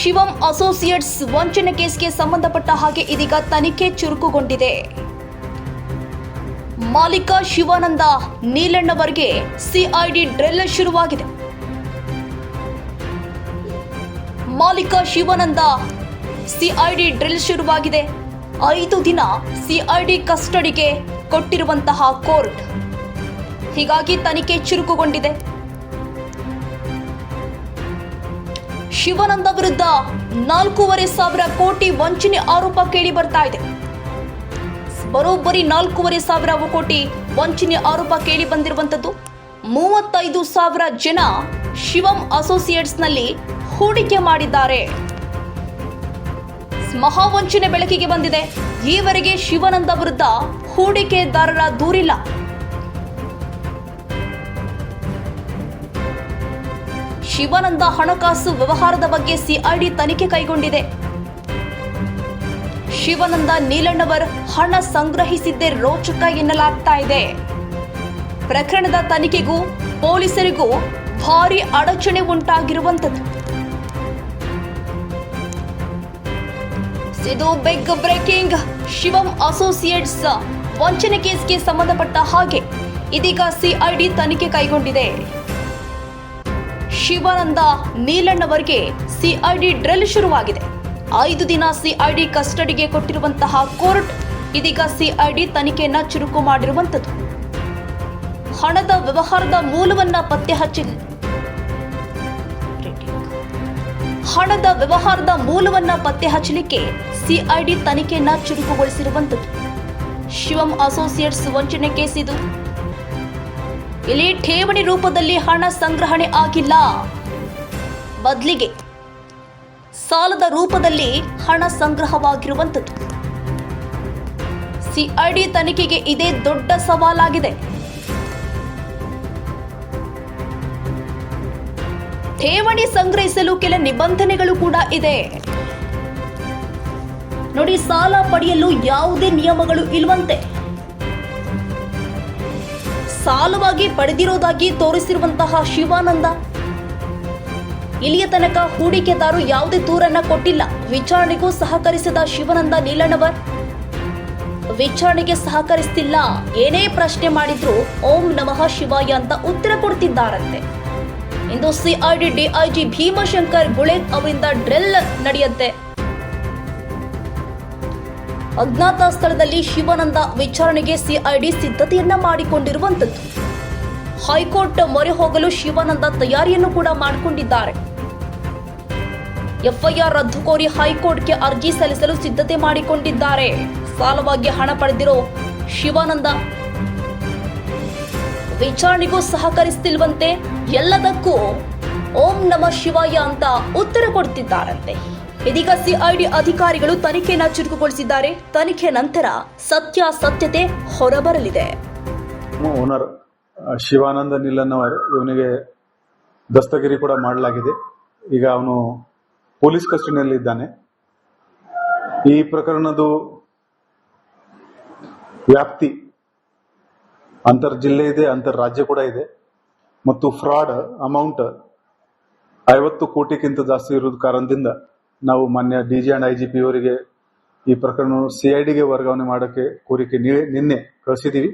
ಶಿವಂ associates ವಂಚನೆ ಕೇಸ್ಗೆ ಸಂಬಂಧಪಟ್ಟ ಹಾಗೆ ಇದೀಗ ತನಿಖೆ ಚುರುಕುಗೊಂಡಿದೆ. ಮಾಲೀಕ ಶಿವಾನಂದ ನೀಲಣ್ಣವರಿಗೆ ಸಿಐಡಿ ಡ್ರಿಲ್ ಶುರುವಾಗಿದೆ. ಮಾಲೀಕ ಶಿವಾನಂದ ಸಿಐಡಿ ಡ್ರಿಲ್ ಶುರುವಾಗಿದೆ. 5 ದಿನ ಸಿಐಡಿ ಕಸ್ಟಡಿಗೆ ಕೊಟ್ಟಿರುವಂತಹ ಕೋರ್ಟ್, ಹೀಗಾಗಿ ತನಿಖೆ ಚುರುಕುಗೊಂಡಿದೆ. ಶಿವಾನಂದ ವಿರುದ್ಧ 4,500 ಕೋಟಿ ವಂಚನೆ ಆರೋಪ ಕೇಳಿ ಬರ್ತಾ ಇದೆ. ಬರೋಬ್ಬರಿ 4,500 ಕೋಟಿ ವಂಚನೆ ಆರೋಪ ಕೇಳಿ ಬಂದಿರುವಂತದ್ದು. 35,000 ಜನ ಶಿವಂ ಅಸೋಸಿಯೇಟ್ಸ್ನಲ್ಲಿ ಹೂಡಿಕೆ ಮಾಡಿದ್ದಾರೆ. ಮಹಾವಂಚನೆ ಬೆಳಕಿಗೆ ಬಂದಿದೆ. ಈವರೆಗೆ ಶಿವಾನಂದ ವಿರುದ್ಧ ಹೂಡಿಕೆದಾರರ ದೂರಿಲ್ಲ. ಶಿವಾನಂದ ಹಣಕಾಸು ವ್ಯವಹಾರದ ಬಗ್ಗೆ ಸಿಐಡಿ ತನಿಖೆ ಕೈಗೊಂಡಿದೆ. ಶಿವಾನಂದ ನೀಲಣ್ಣವರ್ ಹಣ ಸಂಗ್ರಹಿಸಿದ್ದೇ ರೋಚಕ ಎನ್ನಲಾಗ್ತಾ ಇದೆ. ಪ್ರಕರಣದ ತನಿಖೆಗೂ ಪೊಲೀಸರಿಗೂ ಭಾರಿ ಅಡಚಣೆ ಉಂಟಾಗಿರುವಂತದ್ದು. ಇದು ಬಿಗ್ ಬ್ರೇಕಿಂಗ್. ಶಿವಂ ಅಸೋಸಿಯೇಟ್ಸ್ ವಂಚನೆ ಕೇಸ್ಗೆ ಸಂಬಂಧಪಟ್ಟ ಹಾಗೆ ಇದೀಗ ಸಿಐಡಿ ತನಿಖೆ ಕೈಗೊಂಡಿದೆ. ಶಿವಾನಂದ ನೀಲಣ್ಣವರಿಗೆ ಸಿಐಡಿ ಡ್ರಿಲ್ ಶುರುವಾಗಿದೆ. 5 ದಿನ ಸಿಐಡಿ ಕಸ್ಟಡಿಗೆ ಕೊಟ್ಟಿರುವಂತಹ ಕೋರ್ಟ್ ಇದೀಗ ಸಿಐಡಿ ತನಿಖೆಯನ್ನ ಚುರುಕು ಮಾಡಿರುವಂತದ್ದು. ಹಣದ ವ್ಯವಹಾರದ ಮೂಲವನ್ನ ಪತ್ತೆ ಹಚ್ಚಲಿಕ್ಕೆ ಸಿಐಡಿ ತನಿಖೆಯನ್ನ ಚುರುಕುಗೊಳಿಸಿರುವಂತದ್ದು. ಶಿವಂ ಅಸೋಸಿಯೇಟ್ಸ್ ವಂಚನೆ ಕೇಸ್ ಇದು. ಇಲ್ಲಿ ಠೇವಣಿ ರೂಪದಲ್ಲಿ ಹಣ ಸಂಗ್ರಹಣೆ ಆಗಿಲ್ಲ, ಬದಲಿಗೆ ಸಾಲದ ರೂಪದಲ್ಲಿ ಹಣ ಸಂಗ್ರಹವಾಗಿರುವಂತದ್ದು. ಸಿಐಡಿ ತನಿಖೆಗೆ ಇದೇ ದೊಡ್ಡ ಸವಾಲಾಗಿದೆ. ಠೇವಣಿ ಸಂಗ್ರಹಿಸಲು ಕೆಲ ನಿಬಂಧನೆಗಳು ಕೂಡ ಇದೆ. ನೋಡಿ, ಸಾಲ ಪಡೆಯಲು ಯಾವುದೇ ನಿಯಮಗಳು ಇಲ್ವಂತೆ. ಸಾಲವಾಗಿ ಪಡೆದಿರೋದಾಗಿ ತೋರಿಸಿರುವಂತಹ ಶಿವಾನಂದ ಇಲ್ಲಿಯ ತನಕ ಹೂಡಿಕೆದಾರರು ಯಾವುದೇ ದೂರನ್ನ ಕೊಟ್ಟಿಲ್ಲ. ವಿಚಾರಣೆಗೂ ಸಹಕರಿಸಿದ ಶಿವಾನಂದ ನೀಲಣ್ಣವರ್ ವಿಚಾರಣೆಗೆ ಸಹಕರಿಸ್ತಿಲ್ಲ. ಏನೇ ಪ್ರಶ್ನೆ ಮಾಡಿದ್ರು ಓಂ ನಮಃ ಶಿವಾಯ ಅಂತ ಉತ್ತರ ಕೊಡ್ತಿದ್ದಾರಂತೆ. ಇಂದು ಸಿಐಡಿ ಡಿಐಜಿ ಭೀಮಶಂಕರ್ ಗುಳೇದ್ ಅವರಿಂದ ಡ್ರಿಲ್ ನಡೆಯುತ್ತೆ. ಅಜ್ಞಾತ ಸ್ಥಳದಲ್ಲಿ ಶಿವಾನಂದ ವಿಚಾರಣೆಗೆ ಸಿಐಡಿ ಸಿದ್ಧತೆಯನ್ನ ಮಾಡಿಕೊಂಡಿರುವಂತದ್ದು. ಹೈಕೋರ್ಟ್ ಮೊರೆ ಹೋಗಲು ಶಿವಾನಂದ ತಯಾರಿಯನ್ನು ಕೂಡ ಮಾಡಿಕೊಂಡಿದ್ದಾರೆ. ಎಫ್ಐಆರ್ ರದ್ದು ಕೋರಿ ಹೈಕೋರ್ಟ್ಗೆ ಅರ್ಜಿ ಸಲ್ಲಿಸಲು ಸಿದ್ಧತೆ ಮಾಡಿಕೊಂಡಿದ್ದಾರೆ. ಸಾಲವಾಗಿ ಹಣ ಪಡೆದಿರೋ ಶಿವಾನಂದ ವಿಚಾರಣೆಗೂ ಸಹಕರಿಸ್ತಿಲ್ವಂತೆ. ಎಲ್ಲದಕ್ಕೂ ಓಂ ನಮಃ ಶಿವಾಯ ಅಂತ ಉತ್ತರ ಕೊಡ್ತಿದ್ದಾರಂತೆ. ಇದೀಗ ಸಿಐಡಿ ಅಧಿಕಾರಿಗಳು ತನಿಖೆಯನ್ನ ಚುರುಕುಗೊಳಿಸಿದ್ದಾರೆ. ತನಿಖೆ ನಂತರ ಸತ್ಯಾಸತ್ಯತೆ ಹೊರಬರಲಿದೆ. ಓನರ್ ಶಿವಾನಂದ ನೀಲಣ್ಣವರ್, ಇವನಿಗೆ ದಸ್ತಗಿರಿ ಕೂಡ ಮಾಡಲಾಗಿದೆ. ಈಗ ಅವನು ಪೊಲೀಸ್ ಕಸ್ಟಡಿಯಲ್ಲಿದ್ದಾನೆ. ಈ ಪ್ರಕರಣದ ವ್ಯಾಪ್ತಿ ಅಂತರ್ ಜಿಲ್ಲೆ ಇದೆ, ಅಂತರ್ ರಾಜ್ಯ ಕೂಡ ಇದೆ. ಮತ್ತು ಫ್ರಾಡ್ ಅಮೌಂಟ್ 50 ಕೋಟಿಗಿಂತ ಜಾಸ್ತಿ ಇರೋದ ಕಾರಣದಿಂದ ನಾವು ಮಾನ್ಯ ಡಿಜಿ ಅಂಡ್ ಐಜಿಪಿ ಅವರಿಗೆ ಈ ಪ್ರಕರಣ ಸಿಐಡಿಗೆ ವರ್ಗಾವಣೆ ಮಾಡೋಕ್ಕೆ ಕೋರಿಕೆ ನಿನ್ನೆ ಕಳಿಸಿದ್ದೀವಿ.